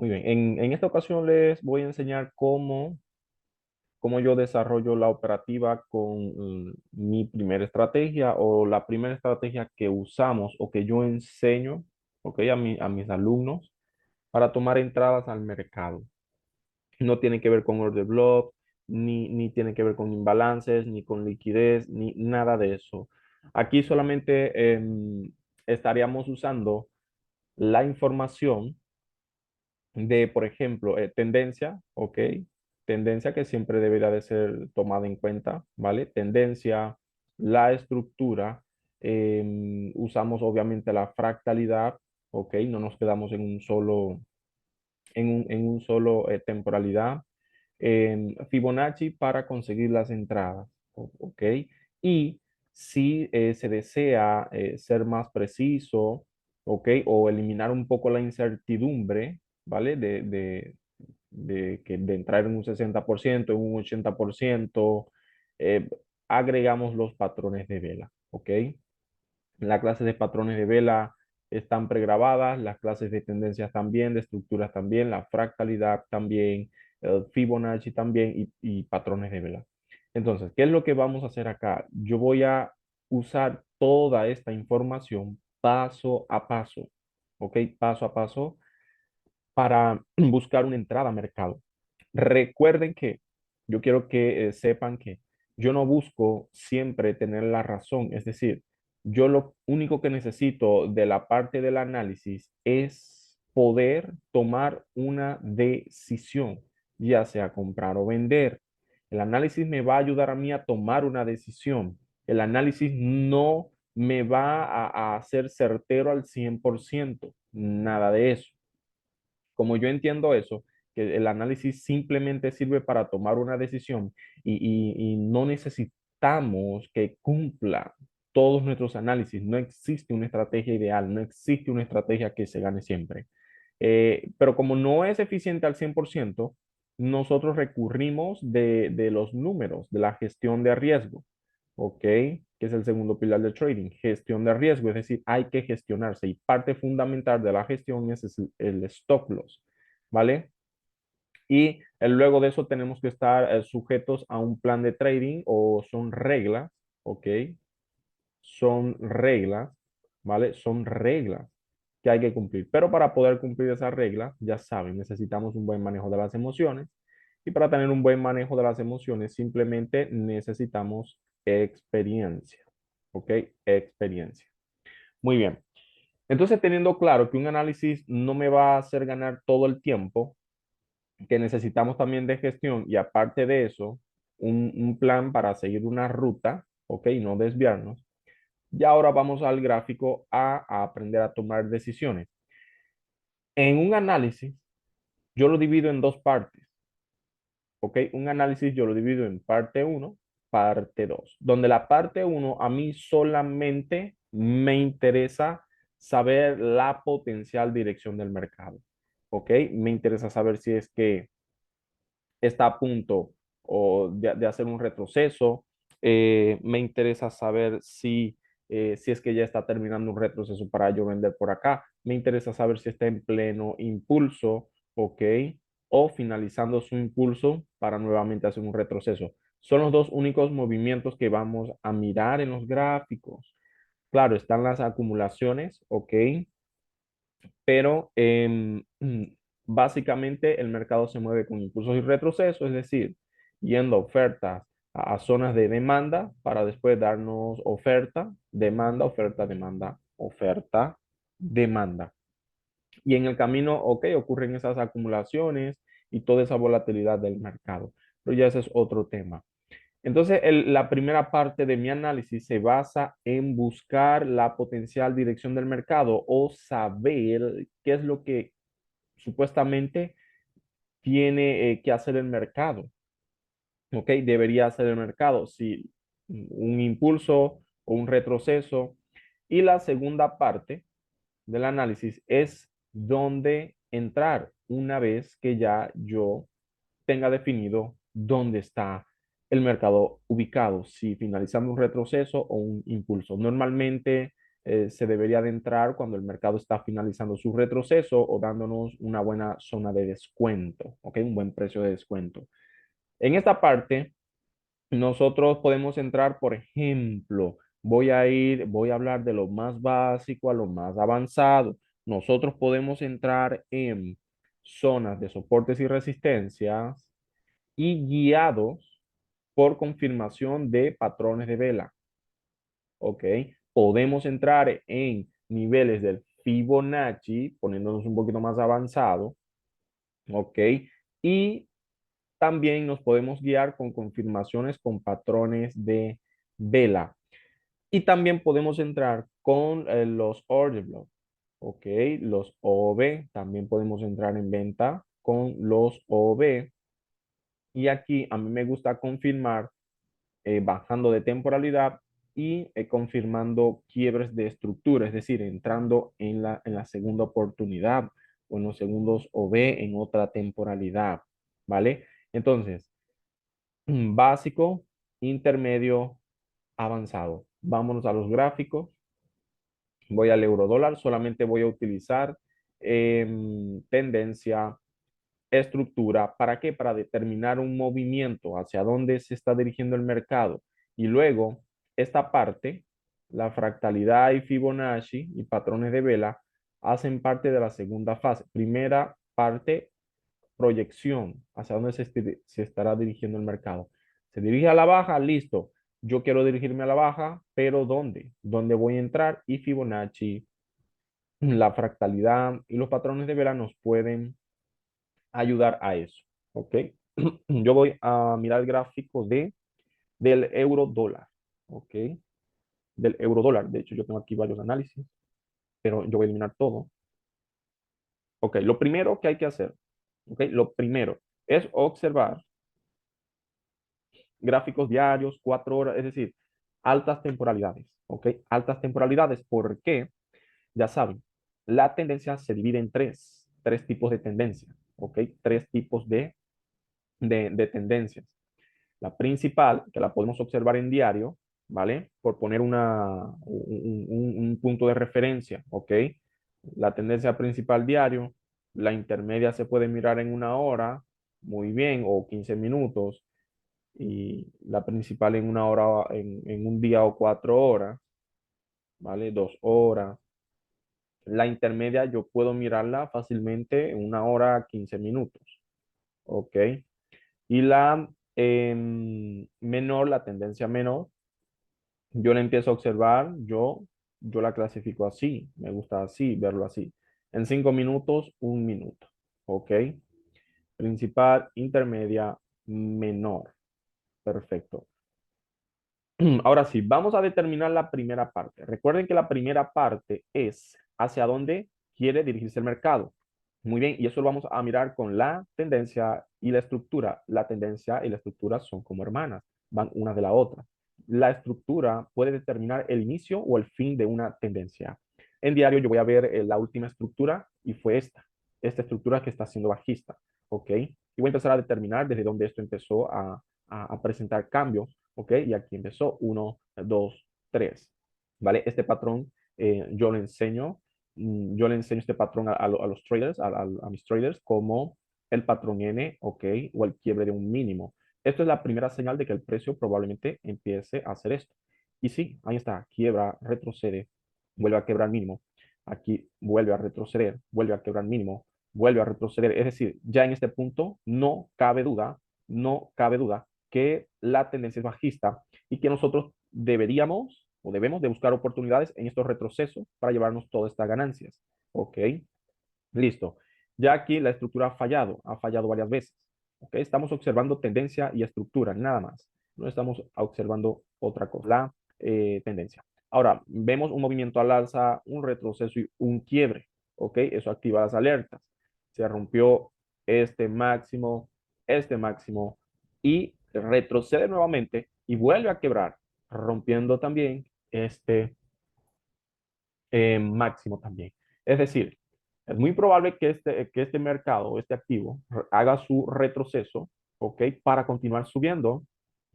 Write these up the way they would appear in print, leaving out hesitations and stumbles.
Muy bien. En esta ocasión les voy a enseñar cómo yo desarrollo la operativa con mi primera estrategia o la primera estrategia que usamos o que yo enseño, ¿ok? A mis alumnos para tomar entradas al mercado. No tiene que ver con order block, ni tiene que ver con imbalances, ni con liquidez, ni nada de eso. Aquí solamente estaríamos usando la información de, por ejemplo, tendencia, ¿ok? Tendencia que siempre debería de ser tomada en cuenta, ¿vale? Tendencia, la estructura, usamos obviamente la fractalidad, ¿ok? No nos quedamos en un solo, en un solo temporalidad. Fibonacci para conseguir las entradas, ¿ok? Y si se desea ser más preciso, ¿ok? O eliminar un poco la incertidumbre, ¿vale? De entrar en un 60%, en un 80%, eh, agregamos los patrones de vela, ¿ok? Las clases de patrones de vela están pregrabadas, las clases de tendencias también, de estructuras también, la fractalidad también, el Fibonacci también y patrones de vela. Entonces, ¿qué es lo que vamos a hacer acá? Yo voy a usar toda esta información paso a paso, ¿ok? Paso a paso para buscar una entrada a mercado. Recuerden que yo quiero que sepan que yo no busco siempre tener la razón, es decir, yo lo único que necesito de la parte del análisis es poder tomar una decisión, ya sea comprar o vender. El análisis me va a ayudar a mí a tomar una decisión. El análisis no me va a hacer certero al 100%, nada de eso. Como yo entiendo eso, que el análisis simplemente sirve para tomar una decisión y no necesitamos que cumpla todos nuestros análisis. No existe una estrategia ideal, no existe una estrategia que se gane siempre. Pero como no es eficiente al 100%, nosotros recurrimos de los números, de la gestión de riesgo, ¿ok? Que es el segundo pilar del trading, gestión de riesgo, es decir, hay que gestionarse y parte fundamental de la gestión es el stop loss, ¿vale? Y luego de eso tenemos que estar sujetos a un plan de trading o son reglas, ¿ok? Son reglas, ¿vale? Son reglas que hay que cumplir. Pero para poder cumplir esas reglas, ya saben, necesitamos un buen manejo de las emociones. Y para tener un buen manejo de las emociones, simplemente necesitamos experiencia, ¿ok? Experiencia. Muy bien. Entonces, teniendo claro que un análisis no me va a hacer ganar todo el tiempo, que necesitamos también de gestión y aparte de eso, un plan para seguir una ruta, ¿ok? No desviarnos. Y ahora vamos al gráfico a aprender a tomar decisiones. En un análisis, yo lo divido en dos partes, ¿ok? Un análisis yo lo divido en parte uno, parte 2, donde la parte uno a mí solamente me interesa saber la potencial dirección del mercado, ¿ok? Me interesa saber si es que está a punto de hacer un retroceso. Me interesa saber si es que ya está terminando un retroceso para yo vender por acá. Me interesa saber si está en pleno impulso, ¿ok? O finalizando su impulso para nuevamente hacer un retroceso. Son los dos únicos movimientos que vamos a mirar en los gráficos. Claro, están las acumulaciones, ¿ok? Pero básicamente el mercado se mueve con impulsos y retrocesos, es decir, yendo ofertas a zonas de demanda para después darnos oferta, demanda, oferta, demanda, oferta, demanda. Y en el camino, ok, ocurren esas acumulaciones y toda esa volatilidad del mercado. Pero ya ese es otro tema. Entonces, la primera parte de mi análisis se basa en buscar la potencial dirección del mercado o saber qué es lo que supuestamente tiene que hacer el mercado. ¿Ok? Debería hacer el mercado. Si un impulso o un retroceso. Y la segunda parte del análisis es dónde entrar una vez que ya yo tenga definido dónde está el mercado ubicado, si finalizando un retroceso o un impulso. Normalmente se debería de entrar cuando el mercado está finalizando su retroceso o dándonos una buena zona de descuento, ¿ok? Un buen precio de descuento. En esta parte, nosotros podemos entrar, por ejemplo, voy a hablar de lo más básico a lo más avanzado. Nosotros podemos entrar en zonas de soportes y resistencias y guiados por confirmación de patrones de vela. ¿Ok? Podemos entrar en niveles del Fibonacci, poniéndonos un poquito más avanzado. ¿Ok? Y también nos podemos guiar con confirmaciones con patrones de vela. Y también podemos entrar con los order block. ¿Ok? Los OB. También podemos entrar en venta con los OB. Y aquí a mí me gusta confirmar bajando de temporalidad y confirmando quiebres de estructura, es decir, entrando en la segunda oportunidad o en los segundos OB en otra temporalidad, ¿vale? Entonces, básico, intermedio, avanzado. Vámonos a los gráficos. Voy al euro dólar, solamente voy a utilizar tendencia estructura. ¿Para qué? Para determinar un movimiento hacia dónde se está dirigiendo el mercado. Y luego, esta parte, la fractalidad y Fibonacci y patrones de vela, hacen parte de la segunda fase. Primera parte, proyección, hacia dónde se estará dirigiendo el mercado. Se dirige a la baja, listo. Yo quiero dirigirme a la baja, pero ¿dónde? ¿Dónde voy a entrar? Y Fibonacci, la fractalidad y los patrones de vela nos pueden ayudar a eso. ¿Ok? Yo voy a mirar el gráfico del euro dólar. ¿Ok? Del euro dólar. De hecho, yo tengo aquí varios análisis, pero yo voy a eliminar todo. Ok, lo primero que hay que hacer, ok, lo primero es observar gráficos diarios, 4 horas, es decir, altas temporalidades. ¿Ok? Altas temporalidades, porque ya saben, la tendencia se divide en tres tipos de tendencia. ¿Ok? Tres tipos de tendencias. La principal, que la podemos observar en diario, ¿vale? Por poner un punto de referencia, ¿ok? La tendencia principal diario, la intermedia se puede mirar en 1 hora, muy bien, o 15 minutos, y la principal en 1 hora, en un día o 4 horas, ¿vale? 2 horas. La intermedia yo puedo mirarla fácilmente en 1 hora, 15 minutos, ¿ok? Y la menor, la tendencia menor, yo la empiezo a observar, yo la clasifico así, me gusta así, verlo así. En 5 minutos, 1 minuto, ¿ok? Principal, intermedia, menor. Perfecto. Ahora sí, vamos a determinar la primera parte. Recuerden que la primera parte es hacia dónde quiere dirigirse el mercado. Muy bien, y eso lo vamos a mirar con la tendencia y la estructura. La tendencia y la estructura son como hermanas, van una de la otra. La estructura puede determinar el inicio o el fin de una tendencia. En diario yo voy a ver la última estructura y fue esta estructura que está siendo bajista, ¿ok? Y voy a empezar a determinar desde dónde esto empezó a presentar cambios, ¿ok? Y aquí empezó 1, 2, 3, ¿vale? Este patrón yo le enseño este patrón a los traders, a mis traders, como el patrón N, ¿ok? O el quiebre de un mínimo. Esto es la primera señal de que el precio probablemente empiece a hacer esto. Y sí, ahí está, quiebra, retrocede, vuelve a quebrar mínimo. Aquí vuelve a retroceder, vuelve a quebrar mínimo, vuelve a retroceder. Es decir, ya en este punto no cabe duda que la tendencia es bajista y que nosotros deberíamos o debemos de buscar oportunidades en estos retrocesos para llevarnos todas estas ganancias. ¿Ok? Listo. Ya aquí la estructura ha fallado varias veces. ¿Ok? Estamos observando tendencia y estructura, nada más. No estamos observando otra cosa, la tendencia. Ahora, vemos un movimiento al alza, un retroceso y un quiebre. ¿Ok? Eso activa las alertas. Se rompió este máximo y retrocede nuevamente y vuelve a quebrar, rompiendo también este máximo también. Es decir, es muy probable que este mercado, este activo, haga su retroceso, ¿ok? Para continuar subiendo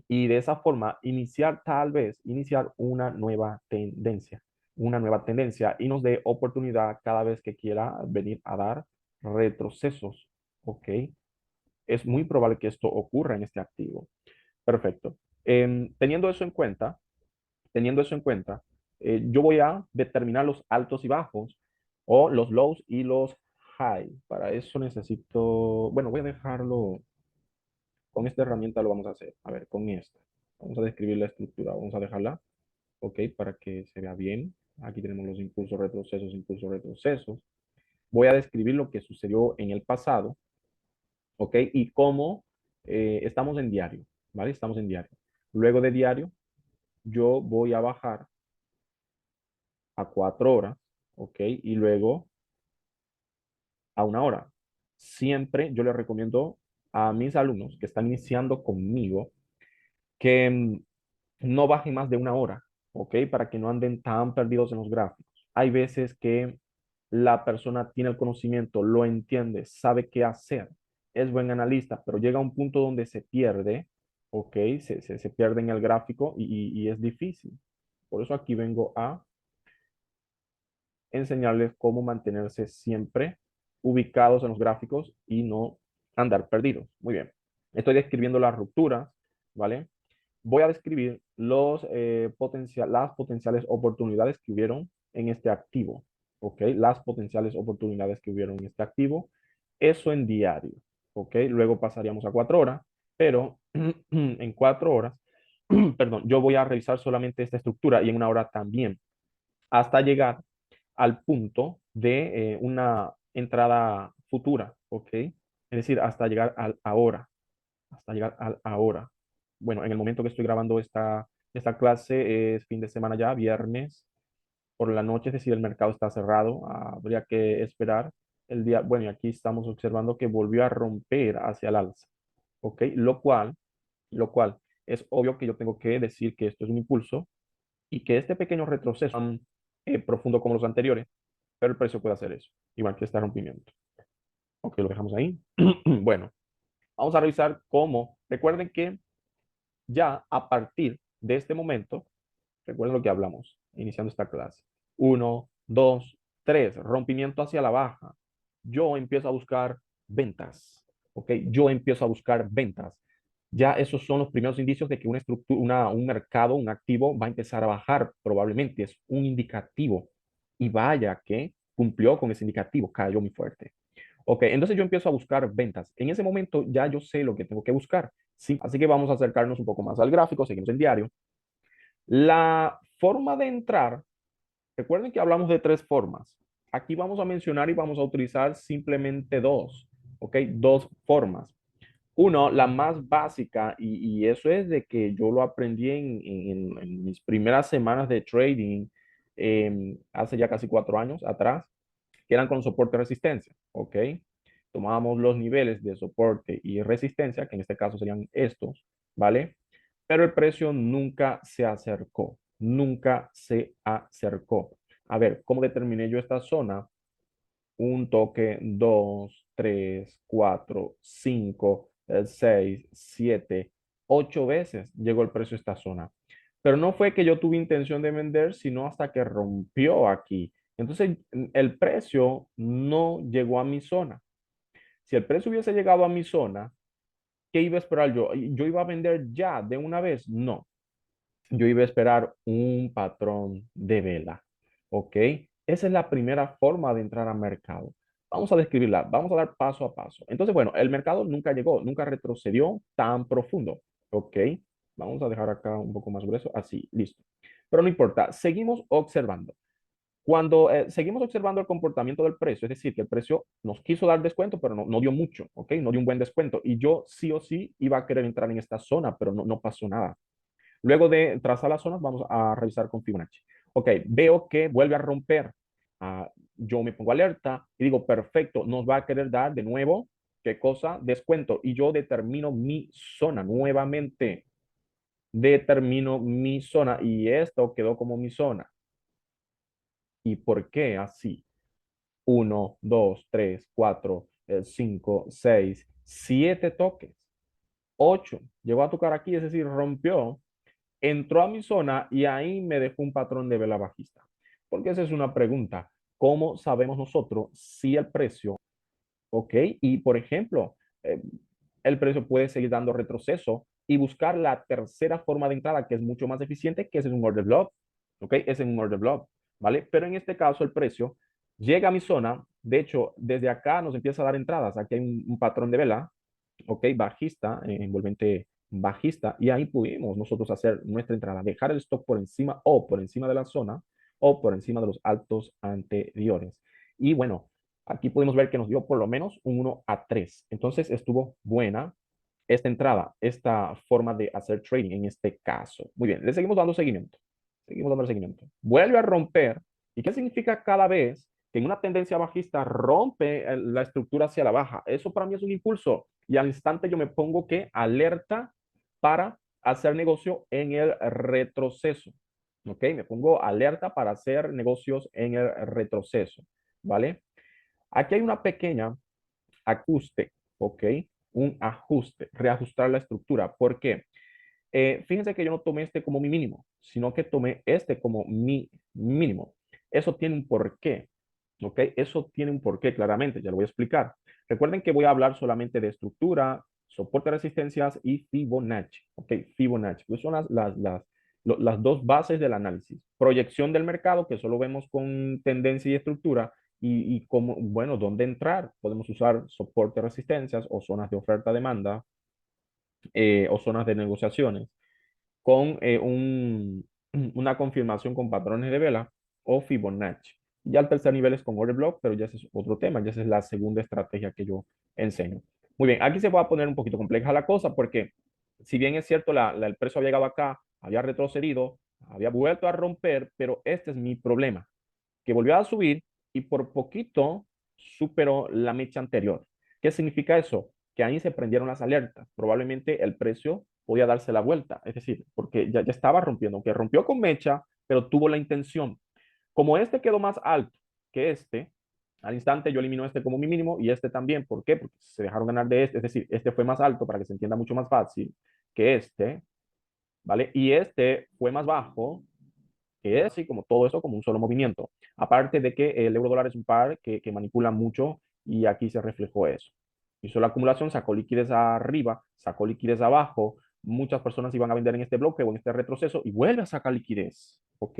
y de esa forma iniciar tal vez, iniciar una nueva tendencia. una nueva tendencia y nos dé oportunidad cada vez que quiera venir a dar retrocesos. ¿Ok? Es muy probable que esto ocurra en este activo. Perfecto. Teniendo eso en cuenta, teniendo eso en cuenta, yo voy a determinar los altos y bajos o los lows y los high. Para eso necesito, bueno, voy a dejarlo, con esta herramienta lo vamos a hacer. A ver, con esta. Vamos a describir la estructura, vamos a dejarla, ok, para que se vea bien. Aquí tenemos los impulsos, retrocesos, impulsos, retrocesos. Voy a describir lo que sucedió en el pasado, ok, y cómo estamos en diario, ¿vale? Estamos en diario. Luego de diario, yo voy a bajar a 4 horas, ¿ok? Y luego a 1 hora. Siempre yo les recomiendo a mis alumnos que están iniciando conmigo que no bajen más de 1 hora, ¿ok? Para que no anden tan perdidos en los gráficos. Hay veces que la persona tiene el conocimiento, lo entiende, sabe qué hacer, es buen analista, pero llega a un punto donde se pierde, ¿ok? Se pierde en el gráfico y es difícil. Por eso aquí vengo a enseñarles cómo mantenerse siempre ubicados en los gráficos y no andar perdidos. Muy bien. Estoy describiendo las rupturas, ¿vale? Voy a describir las potenciales oportunidades que hubieron en este activo, ¿ok? Las potenciales oportunidades que hubieron en este activo, eso en diario, ¿ok? Luego pasaríamos a 4 horas, pero en 4 horas, perdón, yo voy a revisar solamente esta estructura y en 1 hora también, hasta llegar al punto de una entrada futura, ¿ok? Es decir, hasta llegar al ahora, hasta llegar al ahora. Bueno, en el momento que estoy grabando esta clase es fin de semana ya, viernes por la noche, es decir, el mercado está cerrado, habría que esperar el día, bueno, y aquí estamos observando que volvió a romper hacia el alza, ¿ok? Lo cual es obvio que yo tengo que decir que esto es un impulso y que este pequeño retroceso tan profundo como los anteriores, pero el precio puede hacer eso, igual que este rompimiento. Ok, lo dejamos ahí. Bueno, vamos a revisar cómo. Recuerden que ya a partir de este momento, recuerden lo que hablamos iniciando esta clase. 1, 2, 3, rompimiento hacia la baja. Yo empiezo a buscar ventas. Ok, yo empiezo a buscar ventas. Ya esos son los primeros indicios de que una estructura, un mercado, un activo va a empezar a bajar. Probablemente es un indicativo. Y vaya que cumplió con ese indicativo, cayó muy fuerte. Ok, entonces yo empiezo a buscar ventas. En ese momento ya yo sé lo que tengo que buscar. Sí, así que vamos a acercarnos un poco más al gráfico, seguimos en diario. La forma de entrar, recuerden que hablamos de 3 formas. Aquí vamos a mencionar y vamos a utilizar simplemente dos, ¿ok? 2 formas. Uno, la más básica, y eso es de que yo lo aprendí en mis primeras semanas de trading hace ya casi 4 años atrás, que eran con soporte y resistencia, ¿ok? Tomábamos los niveles de soporte y resistencia, que en este caso serían estos, ¿vale? Pero el precio nunca se acercó, nunca se acercó. A ver, ¿cómo determiné yo esta zona? Un toque, 2, 3, 4, 5, 6, 7, 8 veces llegó el precio a esta zona. Pero no fue que yo tuve intención de vender, sino hasta que rompió aquí. Entonces, el precio no llegó a mi zona. Si el precio hubiese llegado a mi zona, ¿qué iba a esperar yo? ¿Yo iba a vender ya de una vez? No. Yo iba a esperar un patrón de vela. ¿Ok? Esa es la primera forma de entrar al mercado. Vamos a describirla, vamos a dar paso a paso. Entonces, bueno, el mercado nunca llegó, nunca retrocedió tan profundo. ¿Ok? Vamos a dejar acá un poco más grueso. Así, listo. Pero no importa, seguimos observando. Cuando seguimos observando el comportamiento del precio, es decir, que el precio nos quiso dar descuento, pero no dio mucho, ¿ok? No dio un buen descuento. Y yo sí o sí iba a querer entrar en esta zona, pero no pasó nada. Luego de trazar las zonas, vamos a revisar con Fibonacci. Ok, veo que vuelve a romper. Yo me pongo alerta y digo, perfecto, nos va a querer dar de nuevo, ¿qué cosa? Descuento. Y yo determino mi zona nuevamente. Determino mi zona y esto quedó como mi zona. ¿Y por qué así? 1, 2, 3, 4, 5, 6, 7 toques. 8. Llegó a tocar aquí, es decir, rompió, entró a mi zona y ahí me dejó un patrón de vela bajista. Porque esa es una pregunta. ¿Cómo sabemos nosotros si el precio, ok? Y por ejemplo, el precio puede seguir dando retroceso y buscar la tercera forma de entrada que es mucho más eficiente, que es un order block, ok? Es en un order block, ¿vale? Pero en este caso el precio llega a mi zona. De hecho, desde acá nos empieza a dar entradas. Aquí hay un patrón de vela, ok, bajista, envolvente bajista, y ahí pudimos nosotros hacer nuestra entrada, dejar el stock por encima o por encima de la zona o por encima de los altos anteriores. Y bueno, aquí podemos ver que nos dio por lo menos un 1 a 3. Entonces estuvo buena esta entrada, esta forma de hacer trading en este caso. Muy bien, le seguimos dando seguimiento. Seguimos dando seguimiento. Vuelve a romper. ¿Y qué significa cada vez que en una tendencia bajista rompe la estructura hacia la baja? Eso para mí es un impulso. Y al instante yo me pongo que alerta para hacer negocio en el retroceso. ¿Ok? Me pongo alerta para hacer negocios en el retroceso. ¿Vale? Aquí hay una pequeña ajuste, ¿ok? Un ajuste, reajustar la estructura. ¿Por qué? Fíjense que yo no tomé este como mi mínimo, sino que tomé este como mi mínimo. Eso tiene un porqué, ¿ok? Eso tiene un porqué claramente, ya lo voy a explicar. Recuerden que voy a hablar solamente de estructura, soporte, resistencias y Fibonacci, ¿ok? Fibonacci, pues son las dos bases del análisis. Proyección del mercado, que solo vemos con tendencia y estructura, y cómo, bueno, dónde entrar. Podemos usar soporte, resistencias o zonas de oferta-demanda o zonas de negociaciones con una confirmación con patrones de vela o Fibonacci. Ya el tercer nivel es con order block, pero ya ese es otro tema, ya esa es la segunda estrategia que yo enseño. Muy bien, aquí se va a poner un poquito compleja la cosa porque si bien es cierto, el precio había llegado acá, había retrocedido, había vuelto a romper, pero este es mi problema, que volvió a subir y por poquito superó la mecha anterior. ¿Qué significa eso? Que ahí se prendieron las alertas. Probablemente el precio podía darse la vuelta, es decir, porque ya estaba rompiendo, aunque rompió con mecha, pero tuvo la intención. Como este quedó más alto que este, al instante yo elimino este como mi mínimo y este también. ¿Por qué? Porque se dejaron ganar de este, es decir, este fue más alto para que se entienda mucho más fácil que este, ¿vale? Y este fue más bajo que es así como todo eso como un solo movimiento. Aparte de que el euro dólar es un par que manipula mucho y aquí se reflejó eso. Hizo la acumulación, sacó liquidez arriba, sacó liquidez abajo. Muchas personas iban a vender en este bloque o en este retroceso y vuelve a sacar liquidez. ¿Ok?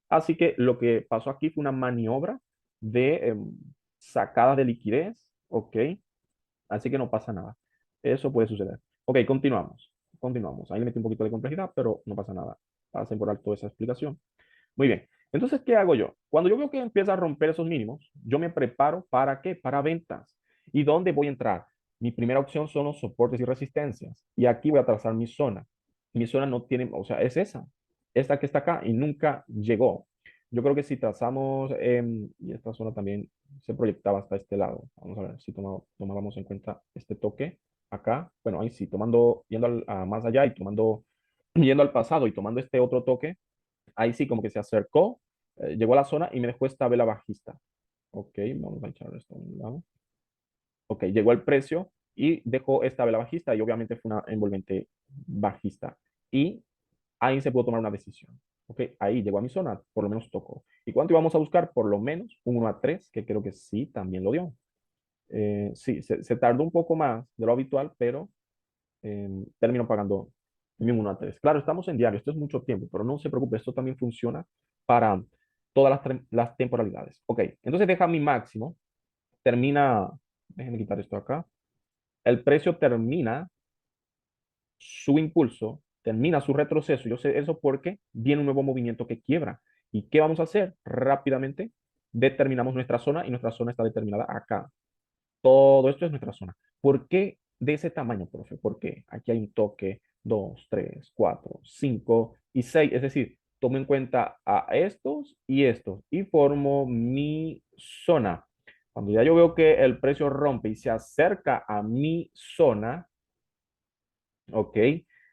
Así que lo que pasó aquí fue una maniobra de sacada de liquidez. ¿Ok? Así que no pasa nada. Eso puede suceder. Ok, continuamos. Continuamos. Ahí le metí un poquito de complejidad, pero no pasa nada. Pasen por alto esa explicación. Muy bien. Entonces, ¿qué hago yo? Cuando yo veo que empieza a romper esos mínimos, yo me preparo para qué? Para ventas. ¿Y dónde voy a entrar? Mi primera opción son los soportes y resistencias. Y aquí voy a trazar mi zona. Mi zona no tiene, o sea, es esa. Esta que está acá y nunca llegó. Yo creo que si trazamos, y esta zona también se proyectaba hasta este lado. Vamos a ver si tomábamos en cuenta este toque acá. Bueno, ahí sí, tomando, yendo más allá y tomando, yendo al pasado y tomando este otro toque, ahí sí como que se acercó, llegó a la zona y me dejó esta vela bajista. Ok, vamos a echar esto a un lado. Ok, llegó el precio y dejó esta vela bajista y obviamente fue una envolvente bajista. Y ahí se pudo tomar una decisión. Ok, ahí llegó a mi zona, por lo menos tocó. ¿Y cuánto íbamos a buscar? Por lo menos un 1 a 3, que creo que sí, también lo dio. Sí, se tardó un poco más de lo habitual, pero termino pagando mi 1 a 3. Claro, estamos en diario, esto es mucho tiempo, pero no se preocupe, esto también funciona para todas las temporalidades. Ok, entonces deja mi máximo, termina, déjenme quitar esto acá, el precio termina su impulso, termina su retroceso. Yo sé eso porque viene un nuevo movimiento que quiebra. ¿Y qué vamos a hacer? Rápidamente determinamos nuestra zona y nuestra zona está determinada acá. Todo esto es nuestra zona. ¿Por qué de ese tamaño, profe? Porque aquí hay un toque 2, 3, 4, 5 y 6. Es decir, tomo en cuenta a estos y formo mi zona. Cuando ya yo veo que el precio rompe y se acerca a mi zona, ¿ok?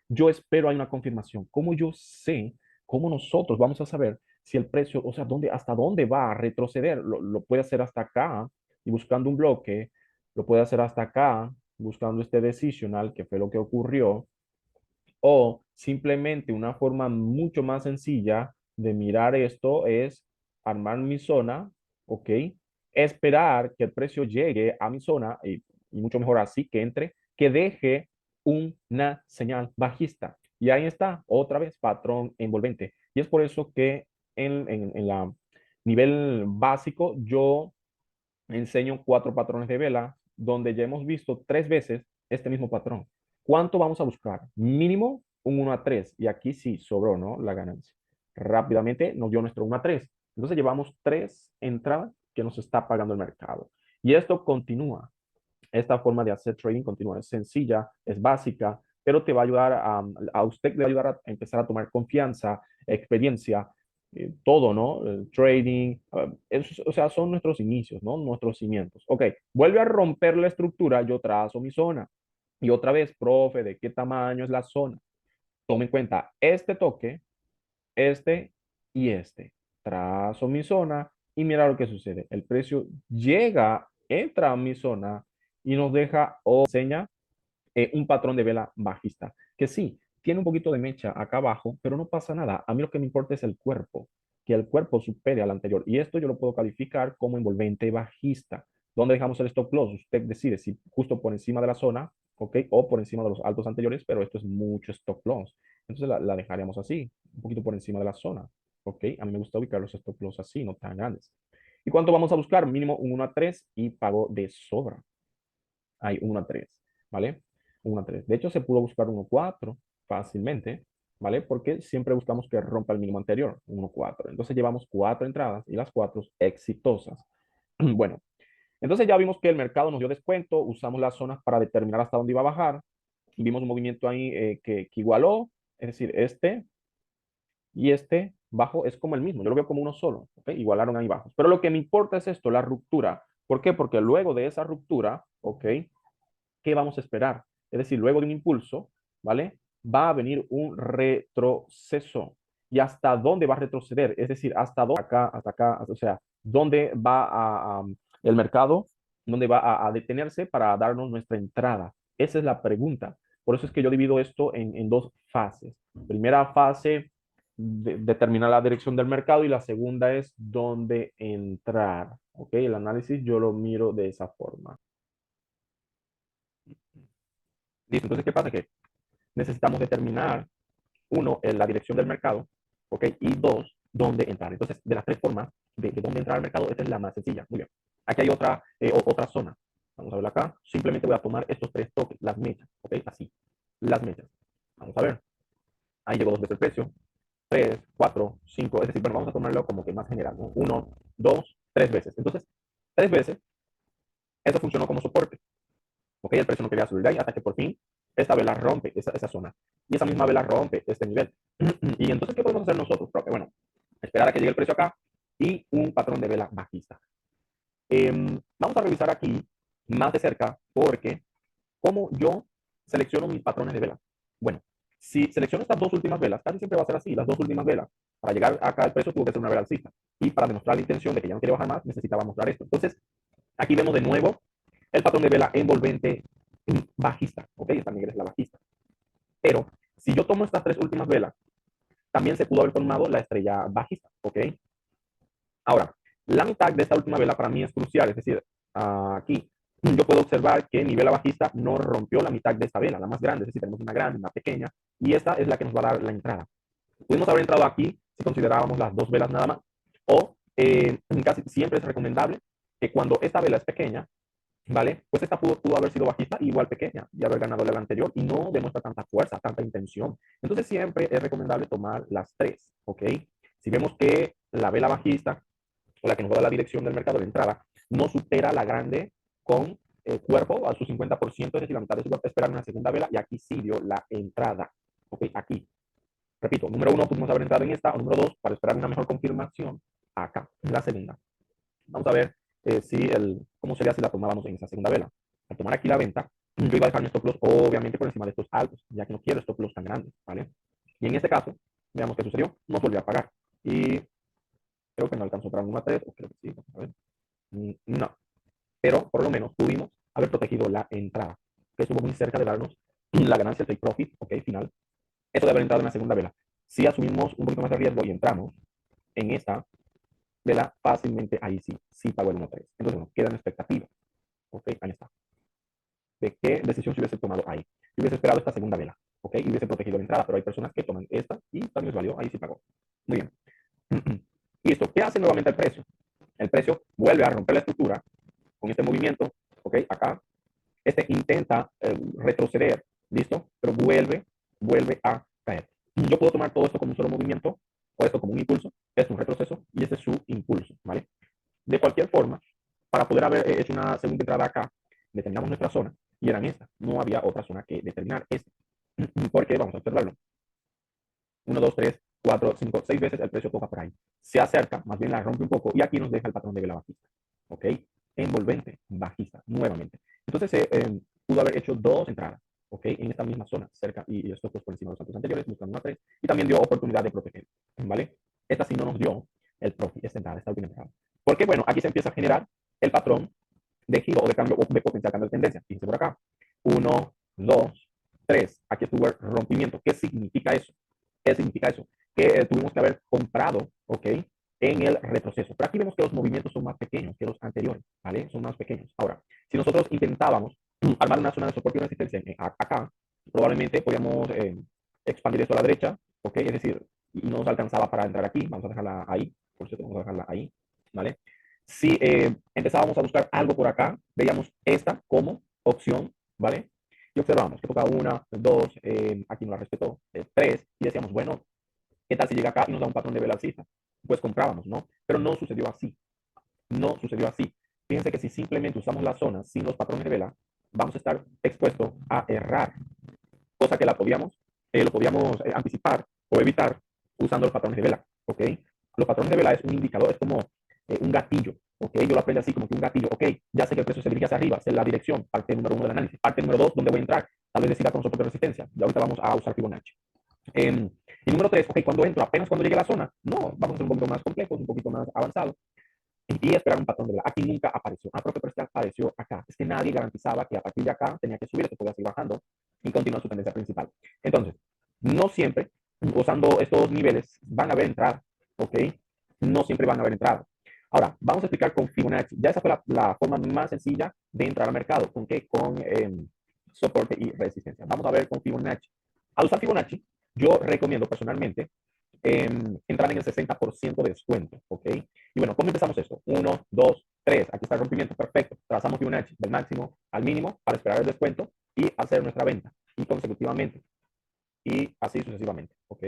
Yo espero hay una confirmación. ¿Cómo yo sé? ¿Cómo nosotros vamos a saber si el precio, o sea, hasta dónde va a retroceder? Lo puede hacer hasta acá y buscando un bloque, lo puede hacer hasta acá buscando este decisional, que fue lo que ocurrió, o simplemente una forma mucho más sencilla de mirar esto es armar mi zona, ¿ok? Esperar que el precio llegue a mi zona y mucho mejor así que entre, que deje una señal bajista. Y ahí está, otra vez, patrón envolvente. Y es por eso que en la nivel básico yo enseño 4 patrones de vela donde ya hemos visto 3 veces este mismo patrón. ¿Cuánto vamos a buscar? Mínimo un 1 a 3. Y aquí sí sobró, ¿no? La ganancia. Rápidamente nos dio nuestro 1 a 3. Entonces llevamos 3 entradas que nos está pagando el mercado. Y esto continúa. Esta forma de hacer trading continúa. Es sencilla, es básica, pero te va a ayudar a usted, le va a ayudar a empezar a tomar confianza, experiencia, todo, ¿no? El trading, o sea, son nuestros inicios, ¿no? Nuestros cimientos. Ok, vuelve a romper la estructura, yo trazo mi zona. Y otra vez, profe, ¿de qué tamaño es la zona? Tome en cuenta este toque, este y este. Trazo mi zona y mira lo que sucede. El precio llega, entra a mi zona y nos deja o enseña un patrón de vela bajista, que sí, tiene un poquito de mecha acá abajo, pero no pasa nada. A mí lo que me importa es el cuerpo, que el cuerpo supere al anterior. Y esto yo lo puedo calificar como envolvente bajista. ¿Dónde dejamos el stop loss? Usted decide si justo por encima de la zona, ¿ok? O por encima de los altos anteriores, pero esto es mucho stop loss. Entonces la dejaríamos así, un poquito por encima de la zona, ¿ok? A mí me gusta ubicar los stop loss así, no tan grandes. ¿Y cuánto vamos a buscar? Mínimo un 1 a 3 y pago de sobra. Hay 1 a 3, ¿vale? 1 a 3. De hecho, se pudo buscar 1 a 4 fácilmente, ¿vale? Porque siempre buscamos que rompa el mínimo anterior, 1 a 4. Entonces llevamos 4 entradas y las 4 exitosas. Bueno, entonces ya vimos que el mercado nos dio descuento, usamos las zonas para determinar hasta dónde iba a bajar. Vimos un movimiento ahí que igualó, es decir, este y este bajo es como el mismo, yo lo veo como uno solo, ¿ok? Igualaron ahí bajos. Pero lo que me importa es esto, la ruptura. ¿Por qué? Porque luego de esa ruptura, ¿ok? ¿Qué vamos a esperar? Es decir, luego de un impulso, ¿vale? Va a venir un retroceso. ¿Y hasta dónde va a retroceder? Es decir, hasta acá, o sea, ¿dónde va el mercado? ¿Dónde va a detenerse para darnos nuestra entrada? Esa es la pregunta. Por eso es que yo divido esto en dos fases. Primera fase, determinar la dirección del mercado y la segunda es dónde entrar. ¿Ok? El análisis yo lo miro de esa forma. Listo, entonces, ¿qué pasa? Que necesitamos determinar, uno, la dirección del mercado, ¿ok? Y dos, dónde entrar. Entonces, de las 3 formas de dónde entrar al mercado, esta es la más sencilla. Muy bien. Aquí hay otra zona. Vamos a ver acá. Simplemente voy a tomar estos 3 toques, las mechas, ¿ok? Así, las mechas. Vamos a ver. Ahí llegó 2 veces el precio. 3, 4, 5. Es decir, bueno, vamos a tomarlo como que más general, ¿no? 1, 2, 3 veces. Entonces, 3 veces, eso funcionó como soporte. ¿Ok? El precio no quería subir de ahí hasta que por fin esta vela rompe esa zona. Y esa misma vela rompe este nivel. Y entonces, ¿qué podemos hacer nosotros? Porque, bueno, esperar a que llegue el precio acá y un patrón de vela bajista. Vamos a revisar aquí más de cerca porque cómo yo selecciono mis patrones de vela. Bueno, si selecciono estas 2 últimas velas, casi siempre va a ser así, las 2 últimas velas. Para llegar acá al precio tuvo que ser una vela alcista. Y para demostrar la intención de que ya no quiere bajar más, necesitaba mostrar esto. Entonces, aquí vemos de nuevo el patrón de vela envolvente bajista, ¿ok? Esta negra es la bajista. Pero si yo tomo estas 3 últimas velas, también se pudo haber formado la estrella bajista, ¿ok? Ahora, la mitad de esta última vela para mí es crucial, es decir, aquí yo puedo observar que mi vela bajista no rompió la mitad de esta vela, la más grande, es decir, tenemos una grande, una pequeña, y esta es la que nos va a dar la entrada. Pudimos haber entrado aquí si considerábamos las 2 velas nada más, o casi siempre es recomendable que cuando esta vela es pequeña, ¿vale? Pues esta pudo haber sido bajista igual pequeña y haber ganado la anterior y no demuestra tanta fuerza, tanta intención. Entonces siempre es recomendable tomar las 3, ¿ok? Si vemos que la vela bajista o la que nos va a dar la dirección del mercado de entrada no supera la grande con el cuerpo a su 50%, es decir, la mitad de su cuerpo, esperar una segunda vela y aquí sí dio la entrada, ¿ok? Aquí. Repito, número 1 pudimos haber entrado en esta, o número 2 para esperar una mejor confirmación acá, en la segunda. Vamos a ver cómo sería si la tomábamos en esa segunda vela. Al tomar aquí la venta, yo iba a dejar mi stop loss obviamente por encima de estos altos, ya que no quiero stop loss tan grandes, ¿vale? Y en este caso, veamos qué sucedió, no volvió a pagar. Y creo que no alcanzó para un 3, o creo que sí, vamos a ver. No, pero por lo menos pudimos haber protegido la entrada, que estuvo muy cerca de darnos la ganancia, el take profit, ok, final. Eso de haber entrado en la segunda vela. Si asumimos un poquito más de riesgo y entramos en esta vela fácilmente ahí sí pagó el 1.3. Entonces, bueno, queda en expectativa. Ok, ahí está. ¿De qué decisión se hubiese tomado ahí? Si hubiese esperado esta segunda vela, ok, y hubiese protegido la entrada, pero hay personas que toman esta y también les valió, ahí sí pagó. Muy bien. Listo. ¿Qué hace nuevamente el precio? El precio vuelve a romper la estructura con este movimiento, ok, acá. Este intenta retroceder, ¿listo? Pero vuelve a caer. Yo puedo tomar todo esto como un solo movimiento, o esto como un impulso, es un retroceso y este es su impulso, ¿vale? De cualquier forma, para poder haber hecho una segunda entrada acá, determinamos nuestra zona y eran estas. No había otra zona que determinar. Esta. Porque vamos a observarlo. 1, 2, 3, 4, 5, 6 veces el precio toca por ahí. Se acerca, más bien la rompe un poco y aquí nos deja el patrón de vela bajista. ¿Ok? Envolvente, bajista, nuevamente. Entonces pudo haber hecho dos entradas, ¿ok? En esta misma zona, cerca, y esto pues por encima de los saltos anteriores, buscando una 3, y también dio oportunidad de proteger, ¿vale? Esta sí no nos dio el profit, esta entrada, esta última entrada. Porque bueno, aquí se empieza a generar el patrón de giro o de cambio, o de potencial cambio de tendencia. Fíjense por acá. 1, 2, 3. Aquí estuvo el rompimiento. ¿Qué significa eso? ¿Qué significa eso? Que tuvimos que haber comprado, ¿ok? En el retroceso. Pero aquí vemos que los movimientos son más pequeños que los anteriores, ¿vale? Son más pequeños. Ahora, si nosotros intentábamos armar una zona de soporte y resistencia acá, probablemente podríamos expandir esto a la derecha, ¿ok? Es decir, no nos alcanzaba para entrar aquí. Vamos a dejarla ahí. Por cierto, vamos a dejarla ahí, ¿vale? Si empezábamos a buscar algo por acá, veíamos esta como opción, ¿vale? Y observamos que tocaba una, dos, aquí no la respetó, tres, y decíamos, bueno, ¿qué tal si llega acá y nos da un patrón de vela alcista? Pues comprábamos, ¿no? Pero no sucedió así, no sucedió así. Fíjense que si simplemente usamos la zona sin los patrones de vela, vamos a estar expuestos a errar, cosa que lo podíamos anticipar o evitar usando los patrones de vela, ¿ok? Los patrones de vela es un indicador, es como un gatillo, ¿ok? Yo lo aprendo así como que un gatillo, ¿ok? Ya sé que el precio se dirige hacia arriba, sé la dirección, parte número uno del análisis, parte número dos, ¿dónde voy a entrar? Tal vez decida con soporte de resistencia, y ahorita vamos a usar Fibonacci. Y número tres, ok, cuando entro, apenas cuando llegue a la zona, no, vamos a ser un poquito más complejos, un poquito más avanzados, y esperar un patrón de vela. Aquí nunca apareció. Ah, pero es que apareció acá. Es que nadie garantizaba que a partir de acá tenía que subir, se podía seguir bajando y continuar su tendencia principal. Entonces, no siempre, usando estos niveles, van a haber entrada, ¿ok? No siempre van a haber entrada. Ahora, vamos a explicar con Fibonacci. Ya esa fue la forma más sencilla de entrar al mercado. ¿Con qué? Con soporte y resistencia. Vamos a ver con Fibonacci. Al usar Fibonacci, yo recomiendo personalmente entrar en el 60% de descuento, ¿ok? Y bueno, ¿cómo empezamos esto? 1, 2, 3, aquí está el rompimiento, perfecto. Trazamos Fibonacci del máximo al mínimo para esperar el descuento y hacer nuestra venta, y consecutivamente, y así sucesivamente, ¿ok?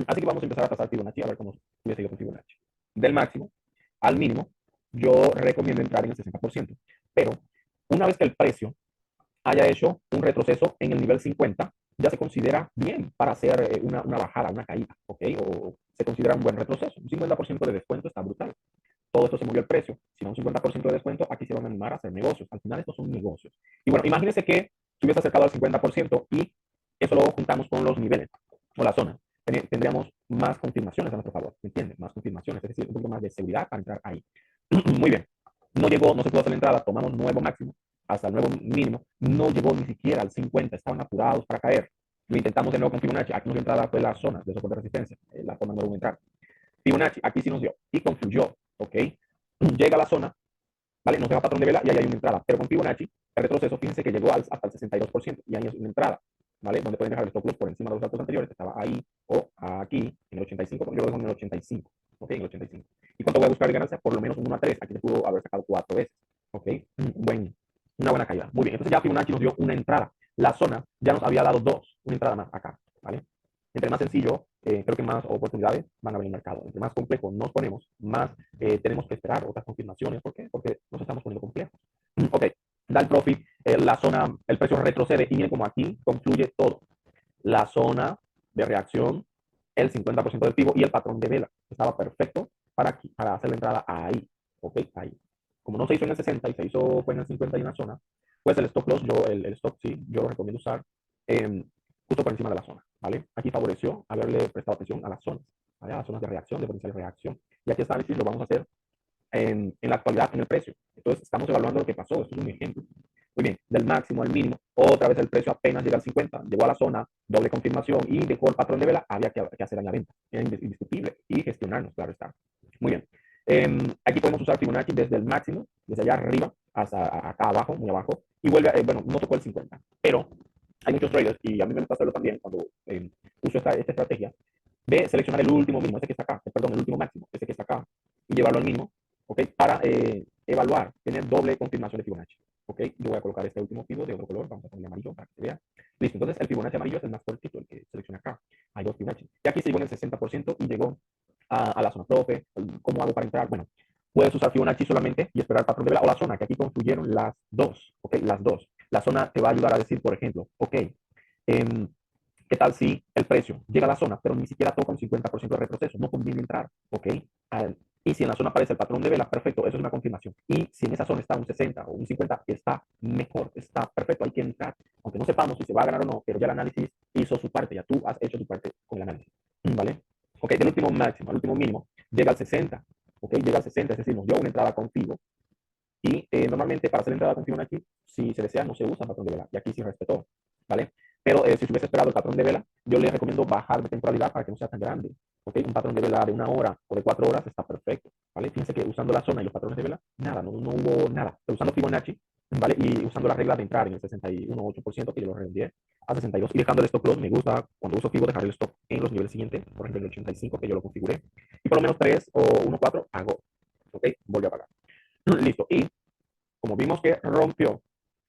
Así que vamos a empezar a trazar Fibonacci, a ver cómo hubiese ido con Fibonacci. Del máximo al mínimo, yo recomiendo entrar en el 60%, pero una vez que el precio haya hecho un retroceso en el nivel 50, ya se considera bien para hacer una bajada, una caída, ¿ok? O se considera un buen retroceso. Un 50% de descuento está brutal. Todo esto se movió el precio. Si no un 50% de descuento, aquí se van a animar a hacer negocios. Al final estos son negocios. Y bueno, imagínense que se hubiese acercado al 50% y eso lo juntamos con los niveles o la zona. Tendríamos más confirmaciones a nuestro favor, ¿me entiendes? Más confirmaciones, es decir, un poco más de seguridad para entrar ahí. Muy bien. No llegó, no se pudo hacer la entrada, tomamos nuevo máximo hasta el nuevo mínimo, no llegó ni siquiera al 50, estaban apurados para caer. Lo intentamos de nuevo con Fibonacci, aquí nos entrada fue la zona de soporte de resistencia, la forma número uno entrar. Fibonacci, aquí sí nos dio y confluyó, ¿ok? Llega a la zona, ¿vale? Nos deja patrón de vela y ahí hay una entrada, pero con Fibonacci, el retroceso, fíjense que llegó hasta el 62% y ahí es una entrada, ¿vale? Donde pueden dejar el stop loss por encima de los datos anteriores, estaba ahí o aquí en el 85, yo lo dejo en el 85, ¿ok? En el 85. ¿Y cuánto voy a buscar de ganancia? Por lo menos un 1 a 3, aquí se pudo haber sacado 4 veces, ¿ok? Una buena caída. Muy bien, entonces ya Fibonacci nos dio una entrada. La zona ya nos había dado dos, una entrada más acá, ¿vale? Entre más sencillo, creo que más oportunidades van a haber en el mercado. Entre más complejo nos ponemos, más tenemos que esperar otras confirmaciones. ¿Por qué? Porque nos estamos poniendo complejos. Ok, da el profit, la zona, el precio retrocede y miren como aquí confluye todo. La zona de reacción, el 50% del pivo y el patrón de vela. Estaba perfecto para hacer la entrada ahí. Ok, ahí. Como no se hizo en el 60 y se hizo fue en el 50 y una zona, pues el stop loss, el stop sí, yo lo recomiendo usar justo por encima de la zona, ¿vale? Aquí favoreció haberle prestado atención a las zonas, ¿vale? A las zonas de reacción, de potencial reacción. Y aquí está, lo vamos a hacer en la actualidad en el precio. Entonces, estamos evaluando lo que pasó. Esto es un ejemplo. Muy bien, del máximo al mínimo, otra vez el precio apenas llega al 50, llegó a la zona, doble confirmación y dejó el patrón de vela, había que hacer en la venta. Era indiscutible y gestionarnos, claro está. Muy bien. Aquí podemos usar Fibonacci desde el máximo, desde allá arriba hasta acá abajo, muy abajo, y vuelve, bueno, no tocó el 50, pero hay muchos traders, y a mí me gusta hacerlo también cuando uso esta estrategia, de seleccionar el último mínimo, ese que está acá, perdón, el último máximo, ese que está acá, y llevarlo al mínimo, ¿ok? Para evaluar, tener doble confirmación de Fibonacci, ¿ok? Yo voy a colocar este último Fibo de otro color, vamos a ponerle amarillo para que se vea. Listo, entonces el Fibonacci amarillo es el más cortito, el que selecciona acá. Hay dos Fibonacci. Y aquí se llegó en el 60% y llegó a la zona profe. ¿Cómo hago para entrar? Bueno, puedes usar Fibonacci solamente y esperar el patrón de vela o la zona, que aquí construyeron las dos, ¿ok? Las dos. La zona te va a ayudar a decir, por ejemplo, ok, ¿qué tal si el precio llega a la zona, pero ni siquiera toca un 50% de retroceso? No conviene entrar, ¿ok? Y si en la zona aparece el patrón de vela, perfecto, eso es una confirmación. Y si en esa zona está un 60 o un 50, está mejor, está perfecto, hay que entrar. Aunque no sepamos si se va a ganar o no, pero ya el análisis hizo su parte, ya tú has hecho tu parte con el análisis, ¿vale? Ok, del último máximo al último mínimo, llega al 60, ok, llega al 60, es decir, nos dio una entrada contigo. Y normalmente para hacer entrada con Fibonacci, si se desea, no se usa patrón de vela. Y aquí sí respetó, ¿vale? Pero si se hubiese esperado el patrón de vela, yo les recomiendo bajar de temporalidad para que no sea tan grande. ¿Ok? Un patrón de vela de 1 hora o de 4 horas está perfecto, ¿vale? Fíjense que usando la zona y los patrones de vela, nada, no hubo nada. Pero usando Fibonacci, ¿vale? Y usando la regla de entrar en el 61,8%, que yo lo redondeé a 62, y dejando el stop loss, me gusta cuando uso Fibo dejar el stop en los niveles siguientes, por ejemplo en el 85, que yo lo configuré, y por lo menos 3 o 1,4 hago, ¿ok? Vuelvo a pagar. Listo. Y como vimos que rompió,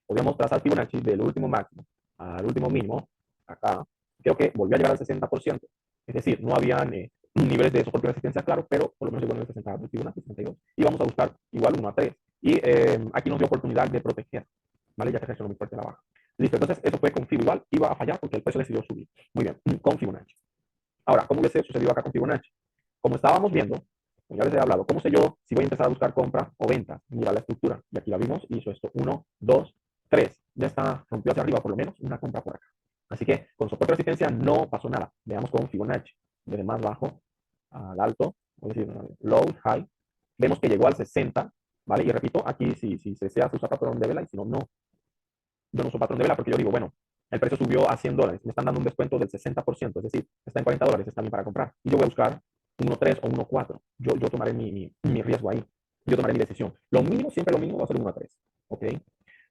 podíamos trazar Fibonacci del último máximo al último mínimo, acá, creo que volvió a llegar al 60%. Es decir, no habían niveles de soporte y resistencia, claro, pero por lo menos llegó en el 60 de Fibonacci, 62. Y vamos a buscar igual 1 a 3. Y aquí nos dio oportunidad de proteger, ¿vale? Ya que reaccionó muy fuerte a la baja. Listo, entonces eso fue con Fibo igual, iba a fallar porque el precio decidió subir. Muy bien, con Fibonacci. Ahora, ¿cómo hubiese sucedido acá con Fibonacci? Como estábamos viendo, como ya les he hablado, ¿cómo sé yo si voy a empezar a buscar compra o venta? Mira la estructura. Y aquí la vimos, hizo esto. 1, 2, 3. Ya está, rompió hacia arriba por lo menos una compra por acá. Así que con soporte de resistencia no pasó nada. Veamos con Fibonacci. Desde más bajo al alto, es decir, low, high. Vemos que llegó al 60, ¿vale? Y repito, aquí si se desea usar patrón de vela y si no, no. Yo no uso patrón de vela porque yo digo, bueno, el precio subió a $100, me están dando un descuento del 60%, es decir, está en $40, está bien para comprar. Y yo voy a buscar 1.3 o 1.4. Yo tomaré mi riesgo ahí. Yo tomaré mi decisión. Lo mínimo, siempre lo mínimo va a ser 1.3. ¿Ok?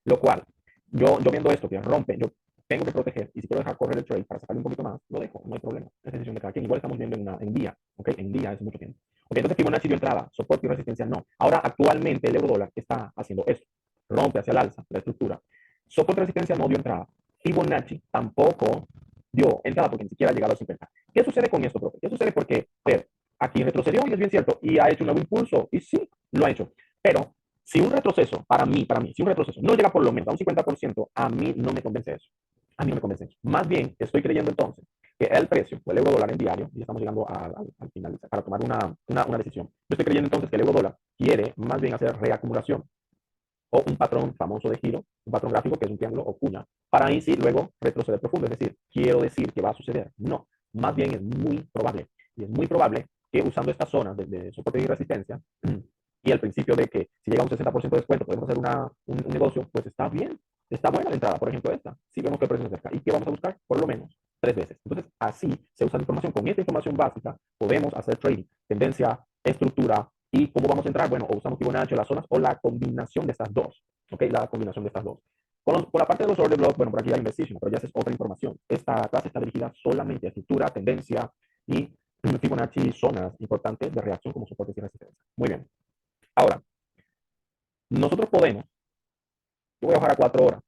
Lo cual, yo viendo esto que rompe, yo tengo que proteger y si quiero dejar correr el trade para sacarle un poquito más, lo dejo, no hay problema. Es decisión de cada quien. Igual estamos viendo en día. ¿Ok? En día es mucho tiempo. Ok, entonces Fibonacci dio entrada, soporte y resistencia no. Ahora, actualmente, el euro dólar está haciendo esto. Rompe hacia el alza la estructura. Soporte de resistencia no dio entrada. Fibonacci tampoco dio entrada porque ni siquiera ha llegado a 50. ¿Qué sucede con esto, profe? ¿Qué sucede? Porque, a ver, aquí retrocedió y es bien cierto, y ha hecho un nuevo impulso, y sí, lo ha hecho. Pero si un retroceso, para mí, si un retroceso no llega por lo menos a un 50%, a mí no me convence eso. A mí no me convence eso. Más bien, estoy creyendo entonces que el precio, o el euro dólar en diario, y estamos llegando al final, para tomar una decisión. Yo estoy creyendo entonces que el euro dólar quiere más bien hacer reacumulación o un patrón famoso de giro, un patrón gráfico que es un triángulo o cuña, para ahí sí luego retroceder profundo. Es decir, quiero decir que va a suceder. No, más bien es muy probable. Y es muy probable que usando estas zonas de soporte y resistencia y el principio de que si llega a un 60% de descuento podemos hacer un negocio, pues está bien. Está buena la entrada, por ejemplo, esta. Si vemos que el precio se acerca. ¿Y qué vamos a buscar? Por lo menos 3 veces. Entonces, así se usa la información. Con esta información básica podemos hacer trading, tendencia, estructura, ¿y cómo vamos a entrar? Bueno, o usamos Fibonacci, las zonas, o la combinación de estas dos. ¿Ok? La combinación de estas dos. Por la parte de los order blocks, bueno, por aquí hay investigación, pero ya es otra información. Esta clase está dirigida solamente a estructura, tendencia y Fibonacci, zonas importantes de reacción como soportes y resistencia. Muy bien. Ahora, nosotros podemos, yo voy a bajar a 4 horas.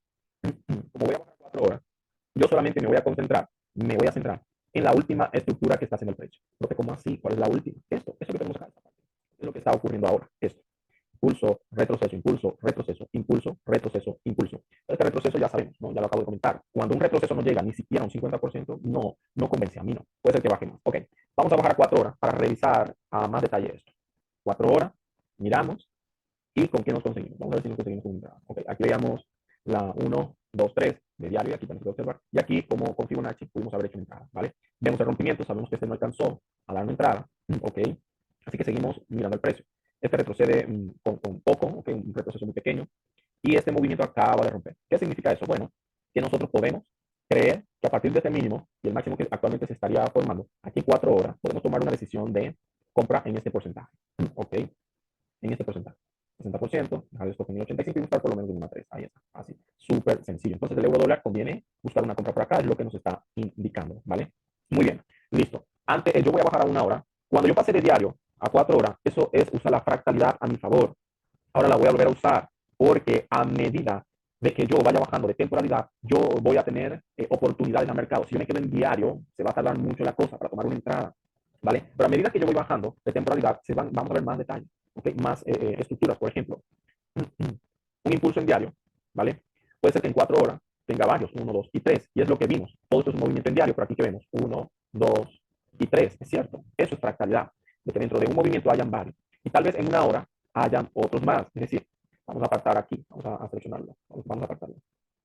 Como voy a bajar a 4 horas, yo solamente me voy a concentrar, me voy a centrar en la última estructura que está haciendo el precio. Porque, ¿cómo así? ¿Cuál es la última? Esto que tenemos acá. Es lo que está ocurriendo ahora. Esto. Impulso, retroceso, impulso, retroceso, impulso, retroceso, impulso. Este retroceso ya sabemos, ¿no? Ya lo acabo de comentar. Cuando un retroceso no llega ni siquiera a un 50%, no convence a mí, no. Puede ser que baje más. Ok, vamos a bajar a 4 horas para revisar a más detalle esto. 4 horas, miramos y con qué nos conseguimos. Vamos a ver si nos conseguimos un entrada. Ok, aquí veamos la 1, 2, 3 de diario y aquí tenemos que observar. Y aquí, como con Fibonacci, pudimos haber hecho una entrada, ¿vale? Vemos el rompimiento, sabemos que este no alcanzó a dar una entrada. Ok, así que seguimos mirando el precio. Este retrocede con poco, okay, un retroceso muy pequeño, y este movimiento acaba de romper. ¿Qué significa eso? Bueno, que nosotros podemos creer que a partir de este mínimo y el máximo que actualmente se estaría formando, aquí en 4 horas, podemos tomar una decisión de compra en este porcentaje. ¿Ok? en este porcentaje. 60%, dejar el stop en el 85 y buscar por lo menos mínima 3. Ahí está, así. Súper sencillo. Entonces el euro dólar conviene buscar una compra por acá, es lo que nos está indicando, ¿vale? Muy bien, listo. Antes, yo voy a bajar a 1 hora. Cuando yo pase de diario a 4 horas, eso es usar la fractalidad a mi favor. Ahora la voy a volver a usar porque a medida de que yo vaya bajando de temporalidad, yo voy a tener oportunidades al mercado. Si yo me quedo en diario, se va a tardar mucho la cosa para tomar una entrada, ¿vale? Pero a medida que yo voy bajando de temporalidad, vamos a ver más detalles, ¿okay? Más estructuras, por ejemplo. Un impulso en diario, ¿vale? Puede ser que en 4 horas tenga varios, 1, 2 y 3, y es lo que vimos. Todo esto es un movimiento en diario, pero aquí que vemos 1, 2 y 3, es cierto. Eso es fractalidad, de que dentro de un movimiento hayan varios. Y tal vez en 1 hora hayan otros más, es decir, vamos a apartar aquí, vamos a seleccionarlo, vamos a apartarlo.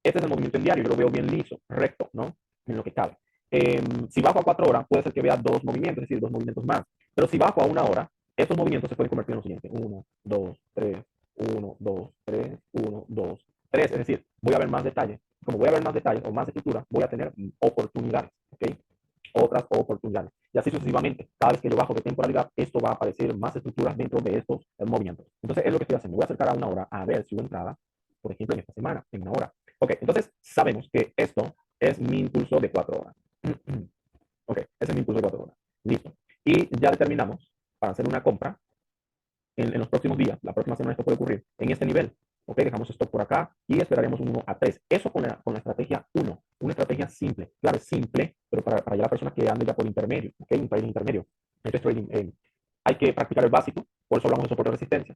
Este es el movimiento en diario, yo lo veo bien liso, recto, ¿no? En lo que cabe. Si bajo a 4 horas, puede ser que vea 2 movimientos, es decir, 2 movimientos más. Pero si bajo a 1 hora, estos movimientos se pueden convertir en lo siguiente: 1, 2, 3, 1, 2, 3, 1, 2, 3. Es decir, voy a ver más detalles. Como voy a ver más detalles o más estructura, voy a tener oportunidades, ¿ok? Otras oportunidades. Y así sucesivamente. Cada vez que yo bajo de temporalidad, esto va a aparecer más estructuras dentro de estos movimientos. Entonces, es lo que estoy haciendo. Voy a acercar a 1 hora a ver si hubo entrada, por ejemplo, en esta semana, en 1 hora. Ok, entonces sabemos que esto es mi impulso de 4 horas. Ok, ese es mi impulso de 4 horas. Listo. Y ya determinamos para hacer una compra en los próximos días, la próxima semana esto puede ocurrir en este nivel. Ok, dejamos esto por acá y esperaremos un 1 a 3. Eso con la estrategia 1, una estrategia simple. Claro, es simple, pero para ya la persona que ande ya por intermedio, ok, un trading intermedio. Esto es trading, hay que practicar el básico, por eso hablamos de soporte de resistencia.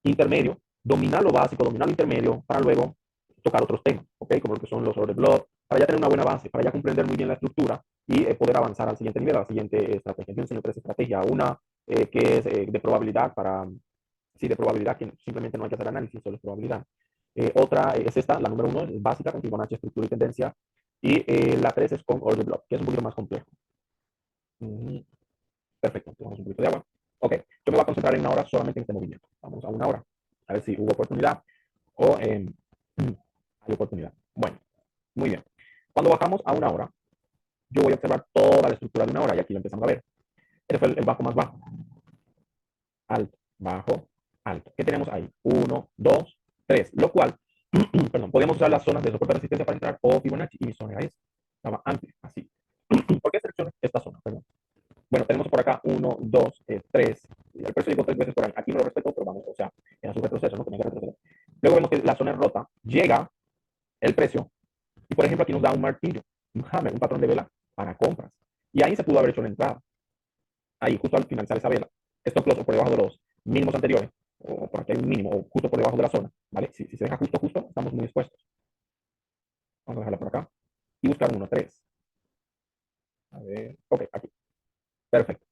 Intermedio, dominar lo básico, dominar lo intermedio, para luego tocar otros temas, ok, como lo que son los order block, para ya tener una buena base, para ya comprender muy bien la estructura y poder avanzar al siguiente nivel, a la siguiente estrategia. Yo enseño 3 estrategias, una que es de probabilidad para, sí, de probabilidad, que simplemente no hay que hacer análisis, solo es probabilidad. Otra es esta, la número 1, es básica, con Fibonacci, estructura y tendencia. Y la 3 es con order block, que es un poquito más complejo. Perfecto, tomamos un poquito de agua. Ok, yo me voy a concentrar en 1 hora solamente en este movimiento. Vamos a 1 hora, a ver si hubo oportunidad o hay oportunidad. Bueno, muy bien. Cuando bajamos a 1 hora, yo voy a observar toda la estructura de 1 hora y aquí lo empezamos a ver. Este fue el bajo más bajo. Alto, bajo, alto. ¿Qué tenemos ahí? 1, 2, 3. Lo cual, perdón, podemos usar las zonas de soporte de resistencia para entrar o Fibonacci y mi zona era esa. Estaba antes, así. ¿Por qué seleccioné esta zona? Perdón. Bueno, tenemos por acá 1, 2, 3. El precio llegó 3 veces por ahí. Aquí no lo respeto, pero vamos, o sea, era su retroceso, ¿no? Tenía que retroceder. Luego vemos que la zona es rota, llega el precio y, por ejemplo, aquí nos da un martillo, un hammer, un patrón de vela para compras. Y ahí se pudo haber hecho la entrada. Ahí, justo al finalizar esa vela, stop loss o por debajo de los mínimos anteriores, o por aquí hay un mínimo, o justo por debajo de la zona, ¿vale? Si se deja justo, estamos muy expuestos. Vamos a dejarla por acá y buscar un 1, 3. A ver, ok, aquí. Perfecto.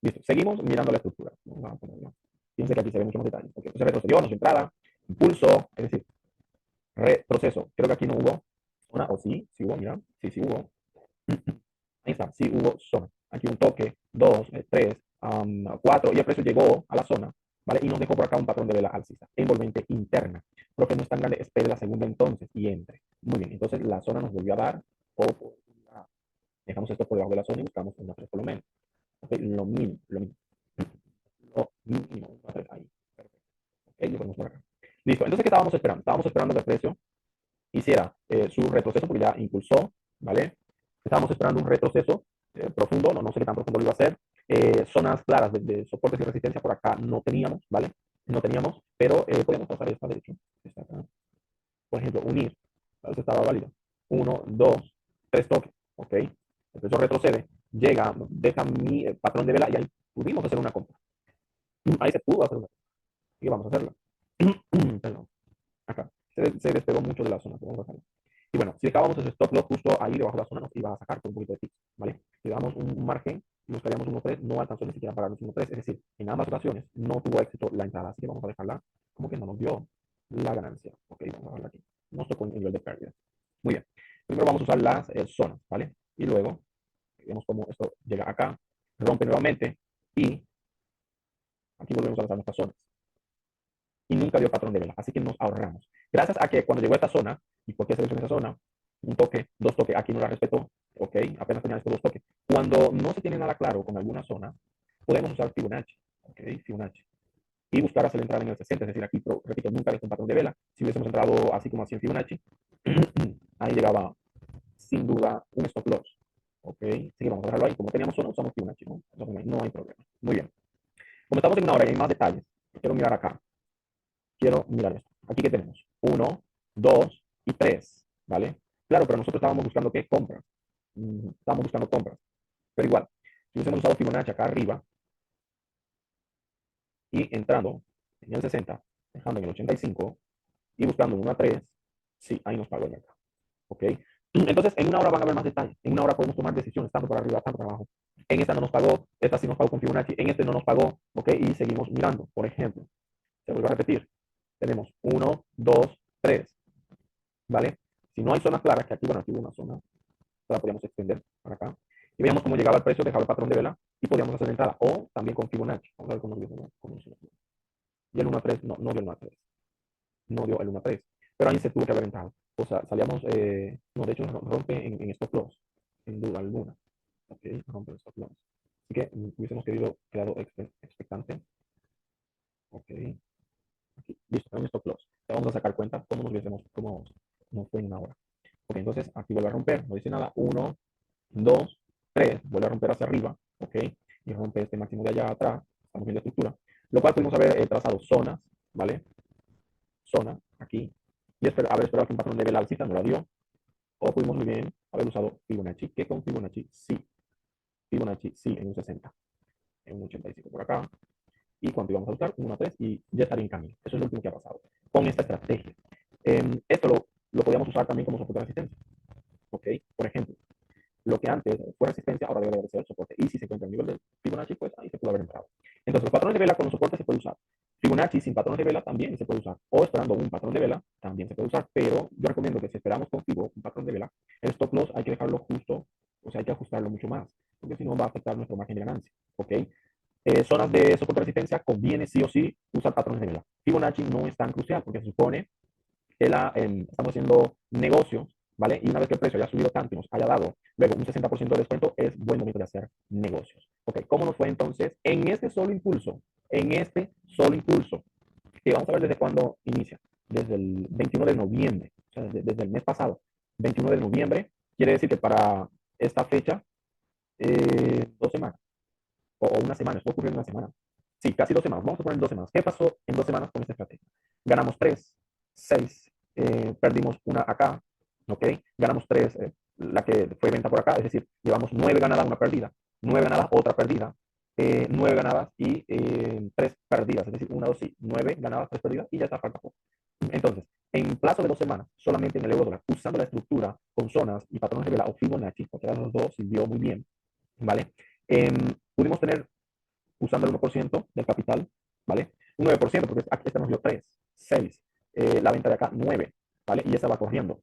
Listo. Seguimos mirando la estructura. Vamos a ponerlo. Fíjense que aquí se ve mucho más detalle. Okay. Entonces retrocedió, no hizo entrada, impulso, es decir, retroceso. Creo que aquí no hubo zona, o sí, sí hubo, mira, sí hubo. Ahí está, sí hubo zona. Aquí un toque, 2, 3, 4, y el precio llegó a la zona, ¿vale? Y nos dejó por acá un patrón de vela alcista, envolvente interna. Pero que no es tan grande, espere la segunda entonces y entre. Muy bien, entonces la zona nos volvió a dar oportunidad. Dejamos esto por debajo de la zona y buscamos una 3 por lo menos. Okay, lo mínimo, lo mínimo. Lo mínimo, una 3 ahí. Perfecto. Okay, lo ponemos por acá. Listo, entonces, ¿qué estábamos esperando? Estábamos esperando que el precio hiciera su retroceso, porque ya impulsó, ¿vale? Estábamos esperando un retroceso profundo, no sé qué tan profundo lo iba a hacer. Zonas claras de soportes y resistencia por acá no teníamos, ¿vale? No teníamos, pero podíamos pasar esta, de hecho. Esta acá. Por ejemplo, unir, a ver si estaba válido. 1, 2, 3 toques, ¿ok? El precio retrocede, llega, deja mi patrón de vela y ahí pudimos hacer una compra. Ahí se pudo hacer una compra. Y vamos a hacerla. Perdón, acá. Se despegó mucho de la zona. Vamos a hacerla. Y bueno, si dejábamos ese stop loss justo ahí debajo de la zona, nos iba a sacar con un poquito de tips, ¿vale? Si damos un margen, nos caíamos 1.3, no alcanzó ni siquiera a pagarnos 1.3, es decir, en ambas ocasiones no tuvo éxito la entrada, así que vamos a dejarla como que no nos dio la ganancia. Ok, vamos a dejarla aquí. Nos tocó el nivel de pérdida. Muy bien. Primero vamos a usar las zonas, ¿vale? Y luego, vemos cómo esto llega acá, rompe nuevamente y aquí volvemos a usar nuestras zonas. Y nunca dio patrón de vela, así que nos ahorramos. Gracias a que cuando llegó a esta zona, y por qué seleccioné esa zona, un toque, 2 toques, aquí no la respetó, ok, apenas tenía estos 2 toques. Cuando no se tiene nada claro con alguna zona, podemos usar Fibonacci, ok, Fibonacci. y buscar hacer la entrada en el 60, es decir, aquí, repito, nunca es un patrón de vela. Si hubiésemos entrado así como así en Fibonacci, ahí llegaba sin duda un stop loss. Ok, así que vamos a dejarlo ahí. Como teníamos zona, usamos Fibonacci, ¿no? No hay problema. Muy bien. Como estamos en una hora y hay más detalles, quiero mirar acá. Quiero mirar esto. Aquí que tenemos 1, 2 y 3, ¿vale? Claro, pero nosotros estábamos buscando qué compras. Estábamos buscando compras. Pero igual, si hubiésemos usado Fibonacci acá arriba y entrando en el 60, dejando en el 85 y buscando 1 a 3, sí, ahí nos pagó el mercado. ¿Ok? Entonces, en una hora van a haber más detalles. En una hora podemos tomar decisiones, tanto para arriba, tanto para abajo. En esta no nos pagó, esta sí nos pagó con Fibonacci, en este no nos pagó, ¿ok? Y seguimos mirando. Por ejemplo, se vuelve a repetir. Tenemos 1, 2, 3, ¿vale? Si no hay zonas claras, que aquí, bueno, aquí hubo una zona, la podíamos extender para acá. Y veíamos cómo llegaba el precio, dejaba el patrón de vela y podíamos hacer entrada. O también con Fibonacci. Vamos a ver cómo nos dio. Y el 1 a 3, no dio el 1 a 3. No dio el 1 a 3. Pero ahí se tuvo que haber entrado. O sea, salíamos, no, de hecho rompe en stop loss, sin duda alguna. Ok, rompe el stop loss. Así que hubiésemos quedado expectante. Ok, aquí, listo, un stop loss. Ya vamos a sacar cuenta cómo nos fue en una hora. Ok, entonces aquí vuelve a romper, no dice nada. 1, 2, 3, vuelve a romper hacia arriba. Ok, y rompe este máximo de allá atrás. Estamos viendo estructura. Lo cual pudimos haber trazado zonas, ¿vale? Zona aquí. Y haber esperado que un patrón de vela alcista no lo dio. O pudimos muy bien haber usado Fibonacci, que con Fibonacci sí. Fibonacci sí en un 60, en un 85 por acá. Y cuánto íbamos a usar, 1 a 3 y ya estaría en camino. Eso es lo último que ha pasado con esta estrategia. Esto lo podíamos usar también como soporte de resistencia. ¿Ok? Por ejemplo, lo que antes fue resistencia, ahora debe ser el soporte. Y si se encuentra a nivel de Fibonacci, pues ahí se puede haber entrado. Entonces, los patrones de vela con los soportes se puede usar. Fibonacci sin patrones de vela también se puede usar. O esperando un patrón de vela también se puede usar. Pero yo recomiendo que si esperamos con Fibo un patrón de vela, el stop loss hay que dejarlo justo, o sea, hay que ajustarlo mucho más, porque si no va a afectar nuestro margen de ganancia. ¿Ok? Zonas de soporte de resistencia conviene sí o sí usar patrones de vela. Fibonacci no es tan crucial porque se supone que estamos haciendo negocios, ¿vale? Y una vez que el precio haya subido tanto y nos haya dado luego un 60% de descuento, es buen momento de hacer negocios. ¿Ok? ¿Cómo nos fue entonces en este solo impulso? En este solo impulso, que vamos a ver desde cuándo inicia. Desde el 21 de noviembre, o sea, desde el mes pasado. 21 de noviembre, quiere decir que para esta fecha, 2 semanas, o una semana, esto ocurrió en una semana. Sí, casi 2 semanas, vamos a poner 2 semanas. ¿Qué pasó en 2 semanas con esta estrategia? Ganamos 3, 6, perdimos una acá, ¿ok? Ganamos 3, la que fue venta por acá, es decir, llevamos 9 ganadas, una perdida, 9 ganadas, otra perdida, 9 ganadas y 3 perdidas, es decir, 1, 2, sí, 9 ganadas, 3 perdidas y ya está, falta poco. Entonces, en plazo de 2 semanas, solamente en el euro dólar, usando la estructura con zonas y patrones de vela o Fibonacci, porque los dos sirvió muy bien, ¿vale? Pudimos tener, usando el 1% del capital, ¿vale? Un 9%, porque aquí esta nos dio 3, 6, la venta de acá 9, ¿vale? Y esa va corriendo.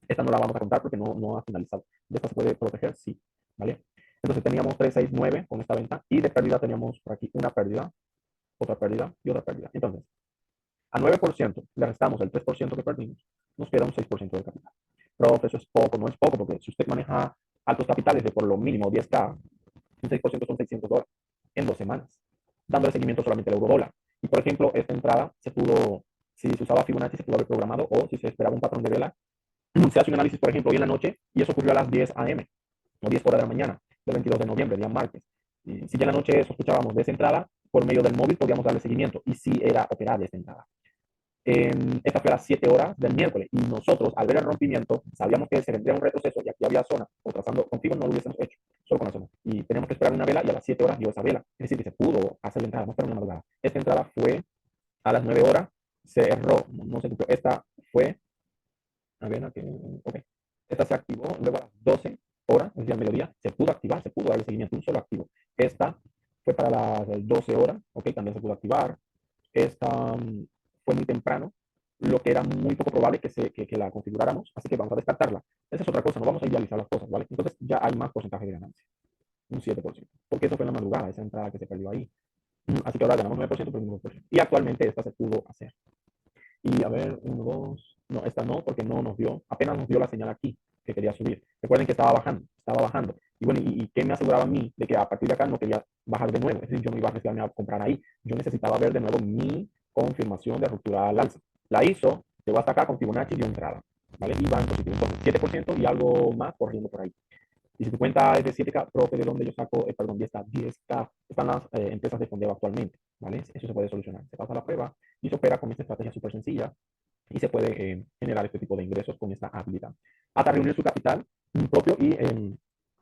Esta no la vamos a contar porque no ha finalizado. ¿De esta se puede proteger? Sí, ¿vale? Entonces teníamos 3, 6, 9 con esta venta y de pérdida teníamos por aquí una pérdida, otra pérdida y otra pérdida. Entonces, a 9% le restamos el 3% que perdimos, nos queda un 6% del capital. Profe, eso es poco, no es poco, porque si usted maneja altos capitales de por lo mínimo 10K, un 6% son $600 en 2 semanas, dándole seguimiento solamente al euro dólar. Y por ejemplo, esta entrada se pudo, si se usaba Fibonacci, se pudo haber programado, o si se esperaba un patrón de vela, se hace un análisis, por ejemplo, hoy en la noche, y eso ocurrió a las 10 a.m., o 10 horas de la mañana, del 22 de noviembre, día martes. Y si ya en la noche sospechábamos de esa entrada, por medio del móvil podíamos darle seguimiento, y si era operable esta entrada. Esta fue a las 7 horas del miércoles y nosotros al ver el rompimiento sabíamos que se vendría un retroceso y aquí había zona, o trazando contigo no lo hubiésemos hecho, solo con la zona. Y teníamos que esperar una vela y a las 7 horas dio esa vela. Es decir, que se pudo hacer la entrada, no fue una madrugada. Esta entrada fue a las 9 horas, cerró, no se cumplió. Esta fue, a ver, aquí, ok. Esta se activó luego a las 12 horas, es decir, al mediodía, se pudo activar, se pudo darle seguimiento, un solo activo. Esta fue para las 12 horas, ok, también se pudo activar. Esta fue muy temprano, lo que era muy poco probable que la configuráramos, así que vamos a descartarla. Esa es otra cosa, no vamos a idealizar las cosas, ¿vale? Entonces ya hay más porcentaje de ganancia, un 7%, porque eso fue en la madrugada, esa entrada que se perdió ahí. Así que ahora ganamos 9%, pero 9%. Y actualmente esta se pudo hacer. Y a ver, 1, 2, no, esta no, porque no nos dio, apenas nos dio la señal aquí, que quería subir. Recuerden que estaba bajando, estaba bajando. Y bueno, ¿y qué me aseguraba a mí de que a partir de acá no quería bajar de nuevo. Es decir, yo no iba a arriesgarme a comprar ahí. Yo necesitaba ver de nuevo mi confirmación de ruptura al alza. La hizo, llegó hasta acá con Fibonacci y dio entrada. ¿Vale? Y va en positivo. Entonces, 7% y algo más corriendo por ahí. Y si tu cuenta es de 7K, profe, ¿de dónde yo saco, perdón, 10K? Están las empresas de fondeo actualmente, ¿vale? Eso se puede solucionar. Se pasa la prueba y se opera con esta estrategia súper sencilla y se puede generar este tipo de ingresos con esta habilidad. Hasta reunir su capital propio y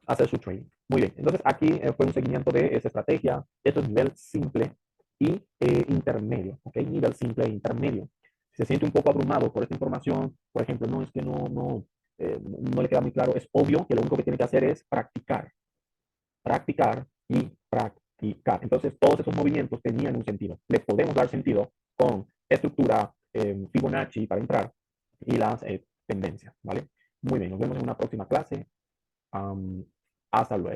hacer su trading. Muy bien, entonces aquí fue un seguimiento de esa estrategia. Esto es nivel simple y intermedio, ¿ok? Nivel simple e intermedio. Si se siente un poco abrumado por esta información, por ejemplo, no es que no le queda muy claro, es obvio que lo único que tiene que hacer es practicar, practicar y practicar. Entonces, todos esos movimientos tenían un sentido. Le podemos dar sentido con estructura Fibonacci para entrar y las tendencias, ¿vale? Muy bien, nos vemos en una próxima clase. Hasta luego.